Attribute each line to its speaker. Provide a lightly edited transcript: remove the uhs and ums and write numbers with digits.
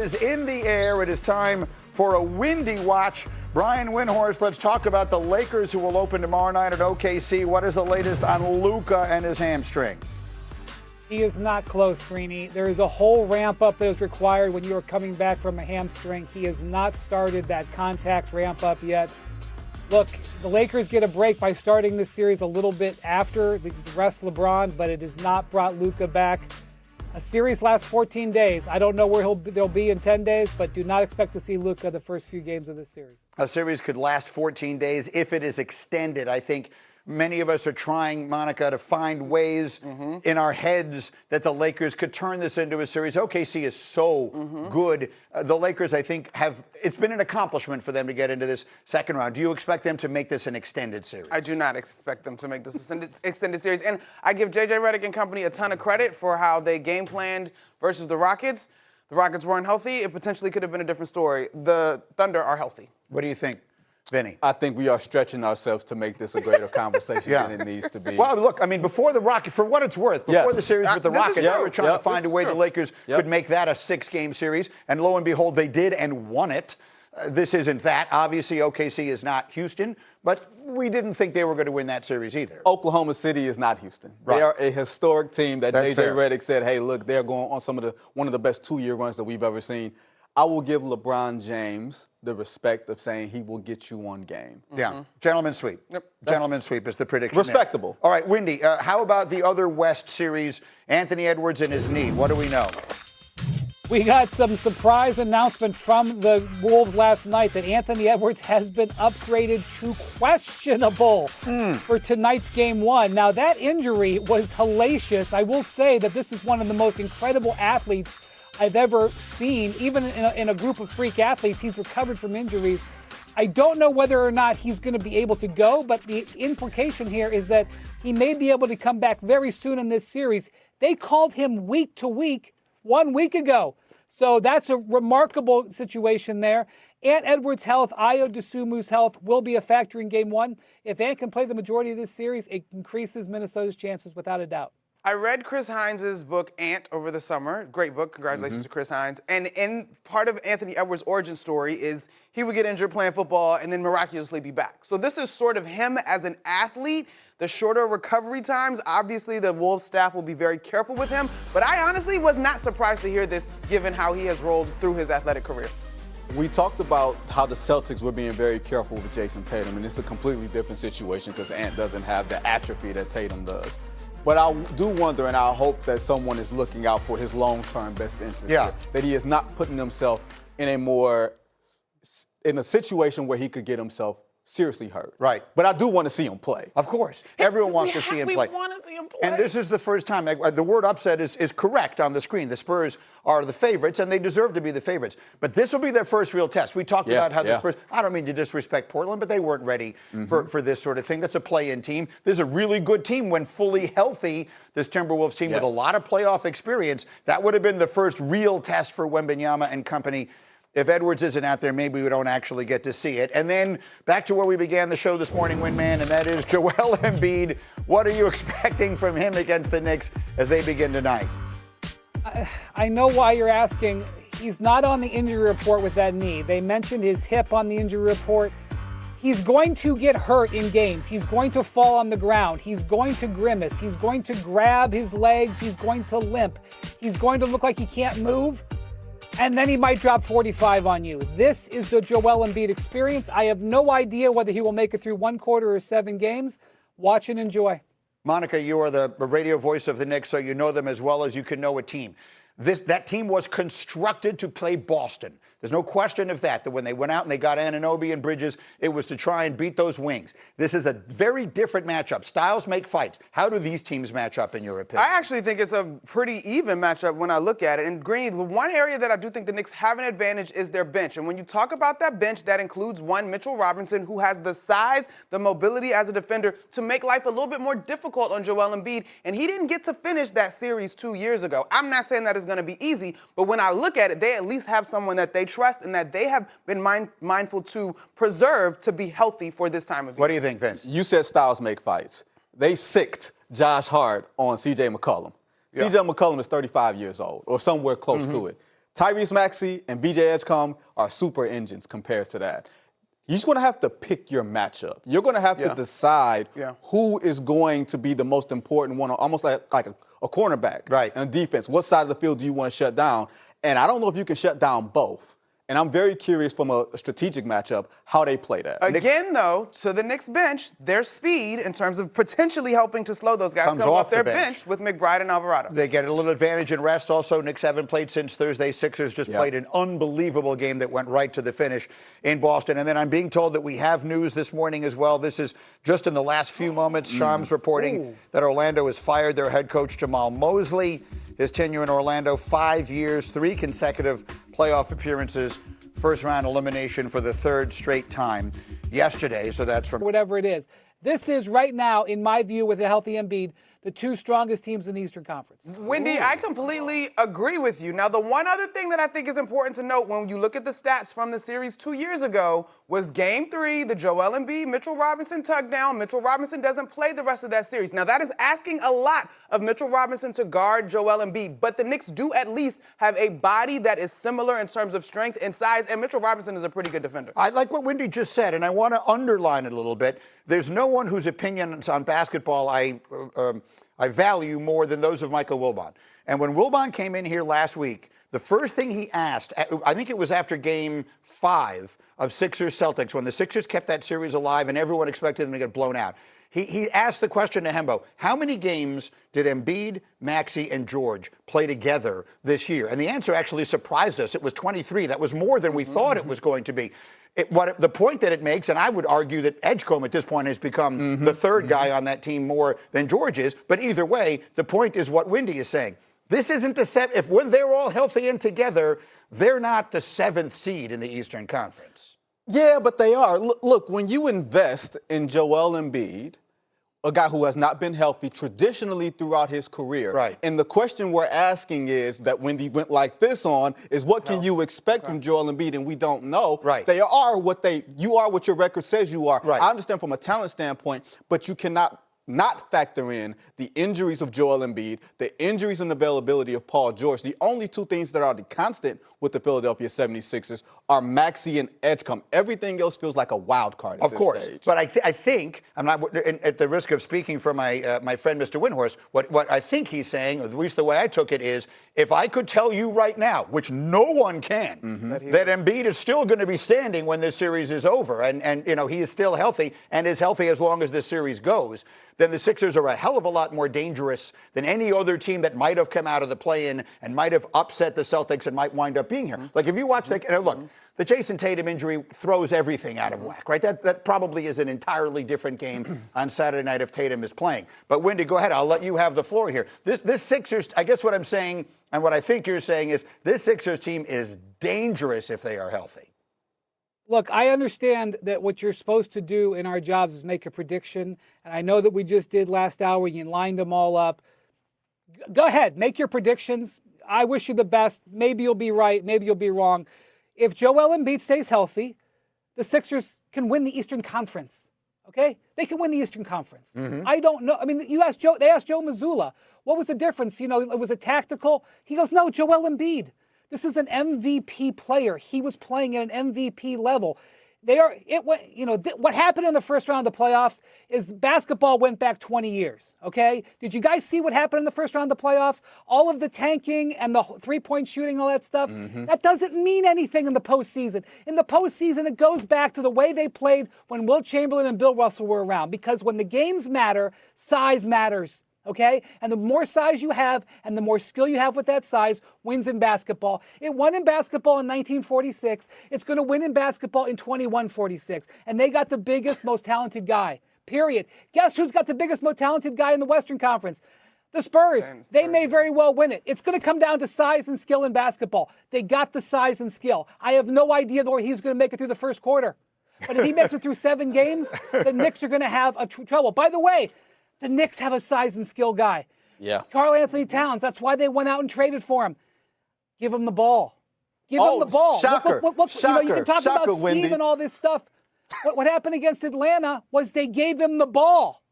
Speaker 1: Is in the air. It is time for a windy watch. Brian Windhorst, let's talk about the Lakers, who will open tomorrow night at OKC. What is the latest on Luka and his hamstring?
Speaker 2: He is not close, Greeny. There is a whole ramp up that is required when you are coming back from a hamstring. He has not started that contact ramp up yet. Look, the Lakers get a break by starting this series a little bit after the rest of LeBron, but it has not brought Luka back. A series lasts 14 days. I don't know where they'll be in 10 days, but do not expect to see Luka the first few games of this series.
Speaker 1: A series could last 14 days if it is extended. I think many of us are trying, Monica, to find ways in our heads that the Lakers could turn this into a series. OKC is so good. The Lakers, I think, it's been an accomplishment for them to get into this second round. Do you expect them to make this an extended series?
Speaker 3: I do not expect them to make this an extended series. And I give J.J. Redick and company a ton of credit for how they game planned versus the Rockets. The Rockets weren't healthy. It potentially could have been a different story. The Thunder are healthy.
Speaker 1: What do you think, Vinny?
Speaker 4: I think we are stretching ourselves to make this a greater conversation than it needs to be.
Speaker 1: Well, look, I mean, before the Rockets, for what it's worth, before the series with the Rockets, they were trying to find a way the Lakers could make that a 6-game series, and lo and behold, they did and won it. This isn't that. Obviously, OKC is not Houston, but we didn't think they were going to win that series either.
Speaker 4: Oklahoma City is not Houston.
Speaker 1: Right.
Speaker 4: They are a historic team that
Speaker 1: That's
Speaker 4: J.J.
Speaker 1: fair.
Speaker 4: Redick said, hey, look, they're going on one of the best 2-year runs that we've ever seen. I will give LeBron James the respect of saying he will get you one game.
Speaker 1: Yeah. Gentleman's sweep.
Speaker 3: Yep.
Speaker 1: Gentleman's sweep is the prediction.
Speaker 4: Respectable.
Speaker 1: There. All right, Windy, how about the other West series, Anthony Edwards and his knee? What do we know?
Speaker 2: We got some surprise announcement from the Wolves last night that Anthony Edwards has been upgraded to questionable for tonight's game 1. Now, that injury was hellacious. I will say that this is one of the most incredible athletes I've ever seen. Even in a group of freak athletes, he's recovered from injuries. I don't know whether or not he's going to be able to go, but the implication here is that he may be able to come back very soon in this series. They called him week to week 1 week ago. So that's a remarkable situation there. Ant Edwards' health, Ayo Dosunmu's health will be a factor in game 1. If Ant can play the majority of this series, it increases Minnesota's chances without a doubt.
Speaker 3: I read Chris Hines' book, Ant, over the summer. Great book. Congratulations to Chris Hines. And in part of Anthony Edwards' origin story is he would get injured playing football and then miraculously be back. So this is sort of him as an athlete. The shorter recovery times, obviously the Wolves staff will be very careful with him. But I honestly was not surprised to hear this given how he has rolled through his athletic career.
Speaker 4: We talked about how the Celtics were being very careful with Jason Tatum, and it's a completely different situation because Ant doesn't have the atrophy that Tatum does. But I do wonder, and I hope that someone is looking out for his long-term best interest here, that he is not putting himself in a situation where he could get himself seriously hurt.
Speaker 1: Right.
Speaker 4: But I do want to see him play.
Speaker 1: Of course. Everyone wants to see him play.
Speaker 3: We want to see him play.
Speaker 1: And this is the first time. The word upset is correct on the screen. The Spurs are the favorites, and they deserve to be the favorites. But this will be their first real test. We talked about how the Spurs, I don't mean to disrespect Portland, but they weren't ready for this sort of thing. That's a play-in team. This is a really good team when fully healthy, this Timberwolves team with a lot of playoff experience. That would have been the first real test for Wembanyama and company. If Edwards isn't out there, maybe we don't actually get to see it. And then back to where we began the show this morning, Windman, and that is Joel Embiid. What are you expecting from him against the Knicks as they begin tonight?
Speaker 2: I know why you're asking. He's not on the injury report with that knee. They mentioned his hip on the injury report. He's going to get hurt in games. He's going to fall on the ground. He's going to grimace. He's going to grab his legs. He's going to limp. He's going to look like he can't move. And then he might drop 45 on you. This is the Joel Embiid experience. I have no idea whether he will make it through 1 quarter or 7 games. Watch and enjoy.
Speaker 1: Monica, you are the radio voice of the Knicks, so you know them as well as you can know a team. That team was constructed to play Boston. There's no question of that when they went out and they got Anunoby and Bridges, it was to try and beat those wings. This is a very different matchup. Styles make fights. How do these teams match up in your opinion?
Speaker 3: I actually think it's a pretty even matchup when I look at it. And Greeny, the one area that I do think the Knicks have an advantage is their bench. And when you talk about that bench, that includes one Mitchell Robinson, who has the size, the mobility as a defender to make life a little bit more difficult on Joel Embiid. And he didn't get to finish that series 2 years ago. I'm not saying that it's going to be easy, but when I look at it, they at least have someone that they trust and that they have been mindful to preserve to be healthy for this time of year.
Speaker 1: What do you think, Vince?
Speaker 4: You said styles make fights. They sicked Josh Hart on C.J. McCollum. C.J. McCollum is 35 years old or somewhere close to it. Tyrese Maxey and BJ Edgecombe are super engines compared to that. You're just going to have to pick your matchup. You're going to have to decide who is going to be the most important one, almost like a cornerback in defense. What side of the field do you want to shut down? And I don't know if you can shut down both. And I'm very curious from a strategic matchup how they play that.
Speaker 3: Again, though, to the Knicks bench, their speed in terms of potentially helping to slow those guys comes off their bench with McBride and Alvarado.
Speaker 1: They get a little advantage in rest. Also, Knicks haven't played since Thursday. Sixers just played an unbelievable game that went right to the finish in Boston. And then I'm being told that we have news this morning as well. This is just in the last few moments. Shams reporting that Orlando has fired their head coach, Jamal Mosley. His tenure in Orlando, 5 years, 3 consecutive playoff appearances, first-round elimination for the 3rd straight time yesterday. So that's from
Speaker 2: whatever it is. This is right now, in my view, with a healthy Embiid, the 2 strongest teams in the Eastern Conference.
Speaker 3: Wendy, I completely agree with you. Now, the one other thing that I think is important to note when you look at the stats from the series 2 years ago was Game 3, the Joel Embiid, Mitchell Robinson tug down. Mitchell Robinson doesn't play the rest of that series. Now, that is asking a lot of Mitchell Robinson to guard Joel Embiid, but the Knicks do at least have a body that is similar in terms of strength and size, and Mitchell Robinson is a pretty good defender.
Speaker 1: I like what Wendy just said, and I want to underline it a little bit. There's no one whose opinions on basketball I value more than those of Michael Wilbon. And when Wilbon came in here last week, the first thing he asked, I think it was after Game 5 of Sixers-Celtics, when the Sixers kept that series alive and everyone expected them to get blown out. He asked the question to Hembo, how many games did Embiid, Maxey, and George play together this year? And the answer actually surprised us. It was 23. That was more than we thought it was going to be. The point that it makes, and I would argue that Edgecombe at this point has become the 3rd guy on that team more than George is, but either way, the point is what Wendy is saying. This isn't when they're all healthy and together, they're not the 7th seed in the Eastern Conference.
Speaker 4: Yeah, but they are. Look, when you invest in Joel Embiid, a guy who has not been healthy traditionally throughout his career. And the question we're asking is that when he went like this on is what can you expect from Joel Embiid, and we don't know. They are you are what your record says you are. I understand from a talent standpoint, but you cannot not factor in the injuries of Joel Embiid, the injuries and availability of Paul George. The only 2 things that are the constant with the Philadelphia 76ers are Maxey and Edgecombe. Everything else feels like a wild card at this stage.
Speaker 1: But I think, I'm not at the risk of speaking for my friend Mr. Windhorst, what I think he's saying, or at least the way I took it is, if I could tell you right now, which no one can, that Embiid is still going to be standing when this series is over, and he is still healthy and is healthy as long as this series goes, then the Sixers are a hell of a lot more dangerous than any other team that might have come out of the play-in and might have upset the Celtics and might wind up being here. Like if you watch, look, the Jason Tatum injury throws everything out of whack, right? That probably is an entirely different game on Saturday night if Tatum is playing. But Wendy, go ahead. I'll let you have the floor here. This Sixers, I guess what I'm saying and what I think you're saying is this Sixers team is dangerous if they are healthy.
Speaker 2: Look, I understand that what you're supposed to do in our jobs is make a prediction. And I know that we just did last hour. You lined them all up. Go ahead. Make your predictions. I wish you the best. Maybe you'll be right. Maybe you'll be wrong. If Joel Embiid stays healthy, the Sixers can win the Eastern Conference. Okay? They can win the Eastern Conference. I don't know. I mean, they asked Joe Mazzulla, what was the difference? It was a tactical. He goes, no, Joel Embiid. This is an MVP player. He was playing at an MVP level. What happened in the first round of the playoffs is basketball went back 20 years, okay? Did you guys see what happened in the first round of the playoffs? All of the tanking and the three-point shooting, all that stuff, that doesn't mean anything in the postseason. In the postseason, it goes back to the way they played when Wilt Chamberlain and Bill Russell were around, because when the games matter, size matters. Okay? And the more size you have and the more skill you have with that size wins in basketball. It won in basketball in 1946. It's going to win in basketball in 2146. And they got the biggest, most talented guy. Period. Guess who's got the biggest, most talented guy in the Western Conference? The Spurs. They may very well win it. It's going to come down to size and skill in basketball. They got the size and skill. I have no idea where he's going to make it through the first quarter. But if he makes it through 7 games, the Knicks are going to have trouble. By the way, the Knicks have a size and skill guy.
Speaker 4: Yeah.
Speaker 2: Karl Anthony Towns. That's why they went out and traded for him. Give him the ball. Give him the ball.
Speaker 4: Shocker.
Speaker 2: Shocker. You can talk about scheme
Speaker 4: Wendy.
Speaker 2: and all this stuff. What happened against Atlanta was they gave him the ball.